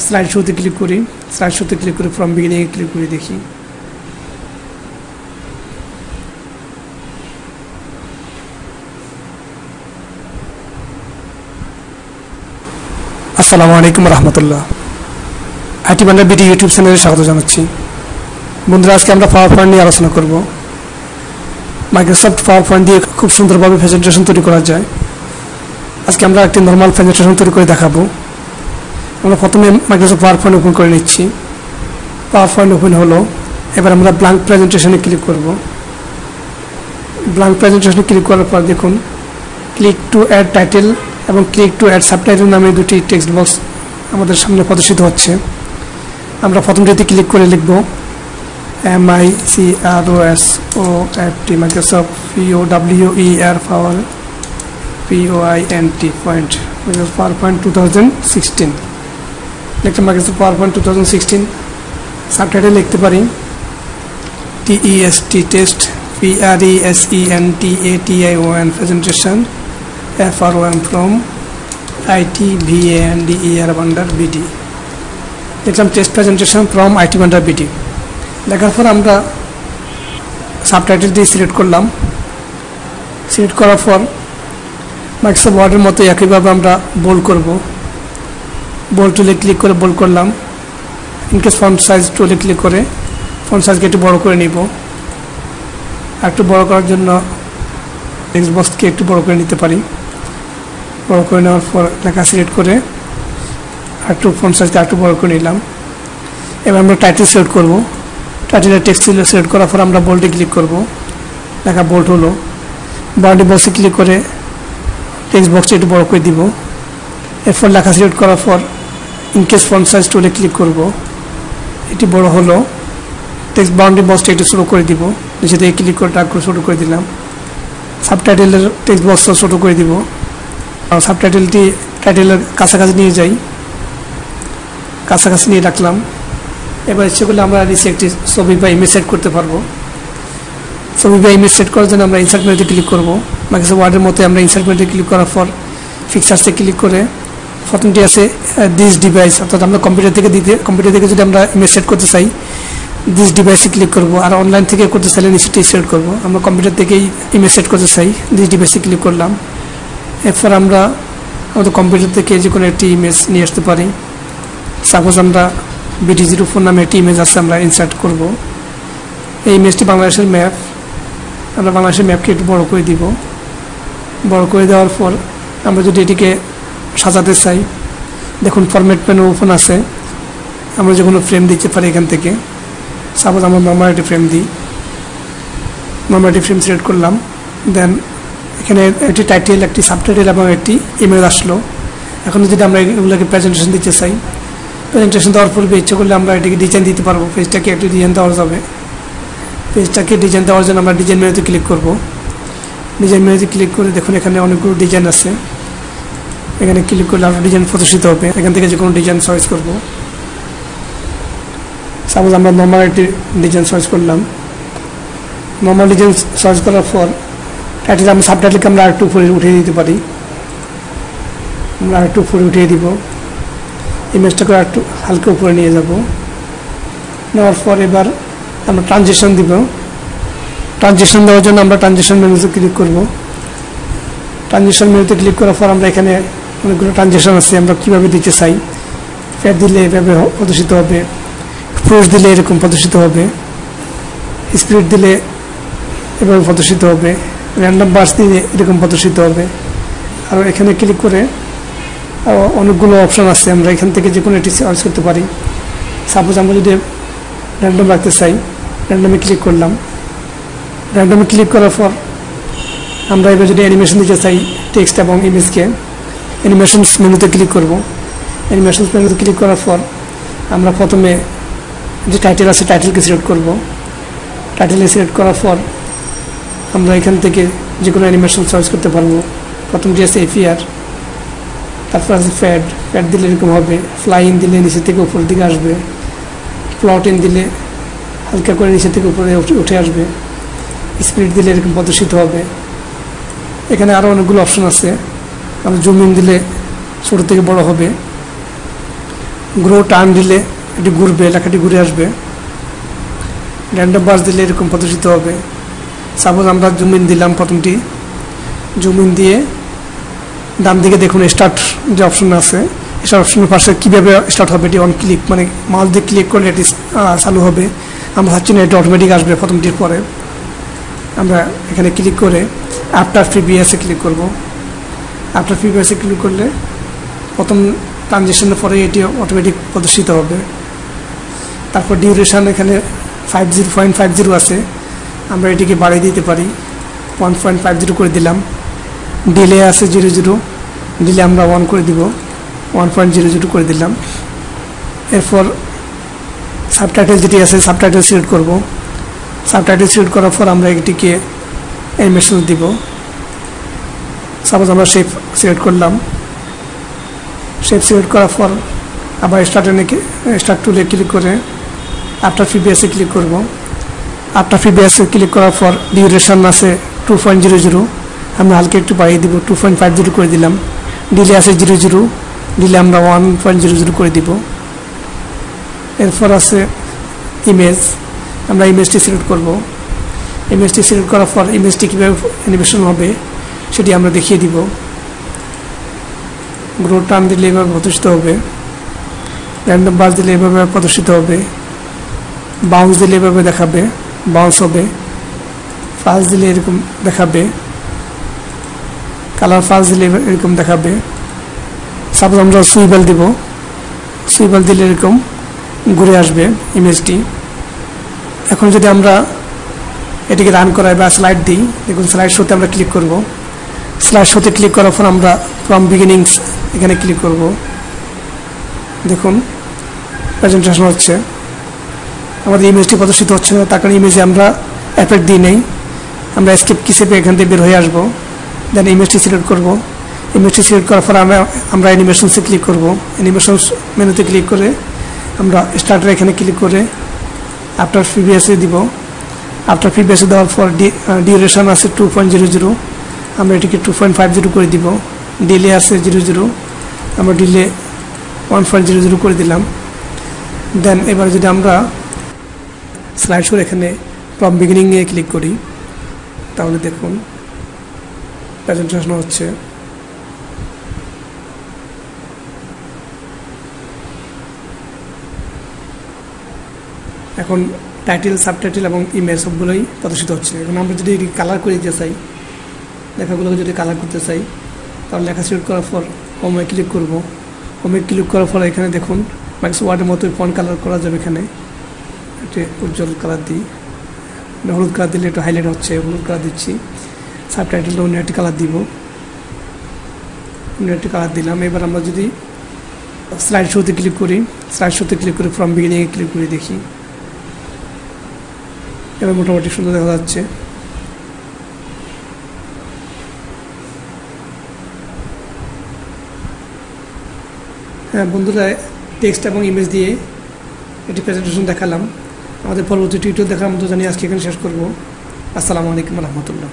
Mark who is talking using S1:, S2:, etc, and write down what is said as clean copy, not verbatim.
S1: Slide শোতে click করি, slide শোতে ক্লিক করে ফ্রম বিগিনিং ক্লিক করে দেখি। আসসালামু আলাইকুম রহমতুল্লাহ। ITvander-bd ইউটিউব চ্যানেলে স্বাগত জানাচ্ছি। বন্ধুরা, আজকে আমরা পাওয়ারপয়েন্ট নিয়ে আলোচনা করব। মাইক্রোসফট পাওয়ারপয়েন্ট দিয়ে খুব সুন্দরভাবে প্রেজেন্টেশন তৈরি করা যায়। আজকে আমরা একটি নর্মাল প্রেজেন্টেশন তৈরি করে দেখাবো। আমরা প্রথমে মাইক্রোসফট পাওয়ারপয়েন্ট ওপেন করে নিচ্ছি। পাওয়ারপয়েন্ট ওপেন হলো। এবার আমরা ব্ল্যাঙ্ক প্রেজেন্টেশনে ক্লিক করব। ব্ল্যাঙ্ক প্রেজেন্টেশনে ক্লিক করার পর দেখুন ক্লিক টু অ্যাড টাইটেল এবং ক্লিক টু অ্যাড সাবটাইটেল নামে দুটি টেক্সট বক্স আমাদের সামনে প্রদর্শিত হচ্ছে। আমরা প্রথমটিতে ক্লিক করে লিখব MICROSOFT Microsoft POWER point PowerPoint 2016 লিখতে মাইক্রোসফট পাওয়ারপয়েন্ট 2016। সাবটাইটেল লিখতে পারি TEST test PRESENTATION presentation FR1 from ITvander-bd লিখলাম টেস্ট প্রেজেন্টেশন ফ্রম ITvander-bd। লেখার পর আমরা সাবটাইটেল দিয়ে সিলেক্ট করলাম। সিলেক্ট করার পর মাইক্রোসফট ওয়ার্ডের মতো একইভাবে আমরা বোল্ড করব। বোল্ড টুলে ক্লিক করে বোল্ড করলাম। ইনকেস ফন্ট সাইজ টুলে ক্লিক করে ফন্ট সাইজকে একটু বড় করে নিব। একটু বড় করার জন্য টেক্সট বক্সকে একটু বড় করে নিতে পারি। বড় করে নেওয়ার পর লেখা সিলেক্ট করে একটু ফন্ট সাইজকে একটু বড় করে নিলাম। এবার আমরা টাইটেল সিলেক্ট করব। টাইটেলের টেক্সট সিলেক্ট করার পর আমরা বোল্ডে ক্লিক করব। লেখা বোল্ড হলো। বাউন্ডারি বক্সে ক্লিক করে টেক্সট বক্সটা একটু বড় করে দিব। এরপর লেখা সিলেক্ট করার পর ইনকেস ফন্ট সাইজ টুলে ক্লিক করব। এটি বড় হলো। টেক্সট বাউন্ডারি বক্সটা একটু ছোটো করে দিব। নিচে থেকে ক্লিক করে টাক করে ছোটো করে দিলাম। সাবটাইটেলের টেক্সট বক্সটা ছোটো করে দিব। সাবটাইটেলটি টাইটেলের কাছাকাছি নিয়ে যাই, কাছাকাছি নিয়ে রাখলাম। এবার ইচ্ছে করলে আমরা নিচে একটি ছবি বা ইমেজ সেট করতে পারবো। ছবি বা ইমেজ সেট করার জন্য আমরা ইনসার্ট মেনুতে ক্লিক করব। মাইক্রোসফট ওয়ার্ডের মতো আমরা ইনসার্ট মেনুতে ক্লিক করার পর পিকচার্সে ক্লিক করে প্রথমটি আছে দিস ডিভাইস, অর্থাৎ আমরা কম্পিউটার থেকে যদি আমরা ইমেজ সেট করতে চাই দিস ডিভাইসে ক্লিক করব। আর অনলাইন থেকে করতে চাইলে নিচেটি সিলেক্ট করব। আমরা কম্পিউটার থেকেই ইমেজ সেট করতে চাই, দিস ডিভাইসে ক্লিক করলাম। এরপর আমরা আমাদের কম্পিউটার থেকে যে কোনো একটি ইমেজ নিয়ে আসতে পারি। সাপোজ আমরা BD04 নামে একটি ইমেজ আছে, আমরা ইনসার্ট করব। এই ইমেজটি বাংলাদেশের ম্যাপ। আমরা বাংলাদেশের ম্যাপকে একটু বড় করে দিব। বড় করে দেওয়ার পর আমরা যদি এটিকে সাজাতে চাই, দেখুন ফরম্যাট মেনু ওপেন আছে। আমরা যে কোনো ফ্রেম দিতে পারি এখান থেকে। সাপোজ আমরা নর্মাল একটি ফ্রেম দিই। নর্মাল একটি ফ্রেম সিলেক্ট করলাম। দেন এখানে একটি টাইটেল, একটি সাবটাইটেল এবং একটি ইমেজ আসলো। এখন যদি আমরা এগুলোকে প্রেজেন্টেশন দিতে চাই, প্রেজেন্টেশন দেওয়ার পূর্বে ইচ্ছে করলে আমরা এটিকে ডিজাইন দিতে পারবো। পেজটাকে একটু ডিজাইন দেওয়া যাবে। পেজটাকে ডিজাইন দেওয়ার জন্য আমরা ডিজাইন মেনুতে ক্লিক করব। ডিজাইন মেনুতে ক্লিক করে দেখুন এখানে অনেকগুলো ডিজাইন আছে। এখানে ক্লিক করলে আমরা ডিজাইন প্রদর্শিত হবে। এখান থেকে যে কোনো ডিজাইন চয়েস করব। সাপোজ আমরা নর্মাল একটি ডিজাইন চয়েস করলাম। নর্মাল ডিজাইন চয়েস করার পর টাইটেল আমরা সাবটাইটেলকে আমরা আরেকটু উপরে উঠিয়ে দিতে পারি। আমরা আরেকটু উপরে উঠিয়ে দিব। ইমেজটাকে আরেকটু হালকা উপরে নিয়ে যাব। নেওয়ার পর এবার আমরা ট্রানজিশন দিব। ট্রানজিশন দেওয়ার জন্য আমরা ট্রানজিশন মেনুতে ক্লিক করব। ট্রানজিশন মেনুতে ক্লিক করার পর আমরা এখানে অনেকগুলো ট্রানজিশন আছে, আমরা কীভাবে দিতে চাই। ফেড দিলে এভাবে প্রদর্শিত হবে, ফোর্স দিলে এরকম প্রদর্শিত হবে, স্পিড দিলে এভাবে প্রদর্শিত হবে, র্যান্ডম বার্স দিলে এরকম প্রদর্শিত হবে। আর এখানে ক্লিক করে অনেকগুলো অপশন আছে, আমরা এখান থেকে যে কোনো একটি চয়েস করতে পারি। সাপোজ আমরা যদি র্যান্ডম রাখতে চাই, র্যান্ডমে ক্লিক করলাম। র্যান্ডমে ক্লিক করার পর আমরা এবার যদি অ্যানিমেশন দিতে চাই টেক্সট এবং ইমেজকে, অ্যানিমেশনস মেনুতে ক্লিক করব। অ্যানিমেশনস মেনুতে ক্লিক করার পর আমরা প্রথমে যে টাইটেল আছে টাইটেলকে সিলেক্ট করব। টাইটেলে সিলেক্ট করার পর আমরা এখান থেকে যে কোনো অ্যানিমেশন চয়েস করতে পারবো। প্রথমটি আছে এফিআর, তারপর আছে ফ্যাড দিলে এরকম হবে, ফ্লাইং দিলে নিচে থেকে উপরের দিকে আসবে, প্লটিং দিলে হালকা করে নিচে থেকে উপরে উঠে আসবে, স্পিড দিলে এরকম প্রদর্শিত হবে। এখানে আরও অনেকগুলো অপশন আছে। আমরা জুম ইন দিলে ছোটো থেকে বড় হবে, গ্রো টার্ন দিলে এটি ঘুরবে, লেখাটি ঘুরে আসবে। র্যান্ডম বাস দিলে এরকম প্রদর্শিত হবে। সাপোজ আমরা জুম ইন দিলাম, প্রথমটি জুম ইন দিয়ে ডান দিকে দেখুন স্টার্ট যে অপশন আছে, স্টার্ট অপশনের পাশে কীভাবে স্টার্ট হবে, এটি অন ক্লিক মানে মাউস দিয়ে ক্লিক করলে এটি চালু হবে। আমরা ভাবছি না এটি অটোমেটিক আসবে প্রথমটির পরে। আমরা এখানে ক্লিক করে আফটার প্রিভিয়াসে ক্লিক করব। আফটার প্রিভিয়াসে ক্লিক করলে প্রথম ট্রানজেকশনের পরে এটি অটোমেটিক প্রদর্শিত হবে। তারপর ডিউরেশন এখানে 0.50 আছে, আমরা এটিকে বাড়িয়ে দিতে পারি, 1.50 করে দিলাম। ডিলে আছে 00, ডিলে আমরা 1 করে দিব, 1.00 করে দিলাম। এরপর সাবটাইটেল যেটি আছে সাবটাইটেল সিলেক্ট করব। সাবটাইটেল সিলেক্ট করার পর আমরা এটিকে অ্যানিমেশন দিব। সাপোজ আমরা শেপ সিলেক্ট করলাম, শেপ সিলেক্ট করার পর আবার স্টার্ট টুলে ক্লিক করে আফটার প্রিভিয়াসে ক্লিক করব। আফটার প্রিভিয়াসে ক্লিক করার পর ডিউরেশন আছে 2.00, আমরা হালকা একটু বাড়িয়ে দিব, 2.50 করে দিলাম। ডিলে আছে 00, ডিলে আমরা 1.00 করে দিব। এরপর আছে ইমেজ, আমরা ইমেজটি সিলেক্ট করব। ইমেজটি সিলেক্ট করার পর ইমেজটি কীভাবে অ্যানিমেশন হবে সেটি আমরা দেখিয়ে দিব। গ্রো টার্ন দিলে এভাবে প্রদর্শিত হবে, র্যান্ডম বাস দিলে এভাবে প্রদর্শিত হবে, বাউন্স দিলে এভাবে দেখাবে, বাউন্স হবে, ফালস দিলে এরকম দেখাবে, কালার ফালস দিলে এরকম দেখাবে। সাপোজ আমরা সুইবেল দিব, সুইবেল দিলে এরকম ঘুরে আসবে ইমেজটি। এখন যদি আমরা এটিকে রান করাই বা স্লাইড দিই, দেখুন স্লাইড শোতে আমরা ক্লিক করব। স্লাইড শোতে ক্লিক করার পর আমরা ফ্রম বিগিনিংস এখানে ক্লিক করব। দেখুন প্রেজেন্টেশন হচ্ছে, আমাদের ইমেজটি প্রদর্শিত হচ্ছে না, তার কারণে ইমেজে আমরা এফেক্ট দিই নেই। আমরা স্কেপ কি চেপে এখান থেকে বের হয়ে আসবো, দেন ইমেজটি সিলেক্ট করব। ইমেজটি সিলেক্ট করার পর আমরা অ্যানিমেশনসে ক্লিক করব। অ্যানিমেশনস মেনুতে ক্লিক করে আমরা স্টার্টার এখানে ক্লিক করে আফটার প্রিভিয়াসে দিব। আফটার প্রিভিয়াসে দেওয়ার পর ডিউরেশন আছে 2.00, আমরা এটিকে 2.50 করে দিব। ডিলে আছে 00, আমরা ডিলে 1.00 করে দিলাম। দেন এবার যদি আমরা স্লাইড শোর এখানে ফ্রম বিগিনিংয়ে ক্লিক করি, তাহলে দেখুন প্রেজেন্টেশন হচ্ছে। এখন টাইটেল, সাবটাইটেল এবং ইমেজ সবগুলোই প্রদর্শিত হচ্ছে। এখন আমরা যদি এটি কালার করে দিতে চাই, লেখাগুলোকে যদি কালার করতে চাই, তাহলে লেখা সিলেক্ট করার পর হোমে ক্লিক করব। হোমে ক্লিক করার পর এখানে দেখুন মাইক্রোসফট ওয়ার্ডের মতো ফন্ট কালার করা যাবে। এখানে একটি উজ্জ্বল কালার দিই, হলুদ কালার দিলে একটু হাইলাইট হচ্ছে, হলুদ কালার দিচ্ছি। সাবটাইটেলটা অন্য একটি কালার দিব, অন্য একটি কালার দিলাম। এবার আমরা যদি স্লাইড শোতে ক্লিক করি, স্লাইড শোতে ক্লিক করে ফ্রম বিগিনিংয়ে ক্লিক করে দেখি, এবার মোটামুটি সুন্দর দেখা যাচ্ছে। হ্যাঁ বন্ধুরা, টেক্সট এবং ইমেজ দিয়ে এটি প্রেজেন্টেশন দেখালাম। আমাদের পরবর্তী টিউটোরিয়াল দেখার মতো জানিয়ে আজকে এখানে শেষ করব। আসসালামু আলাইকুম রহমতুল্লাহ।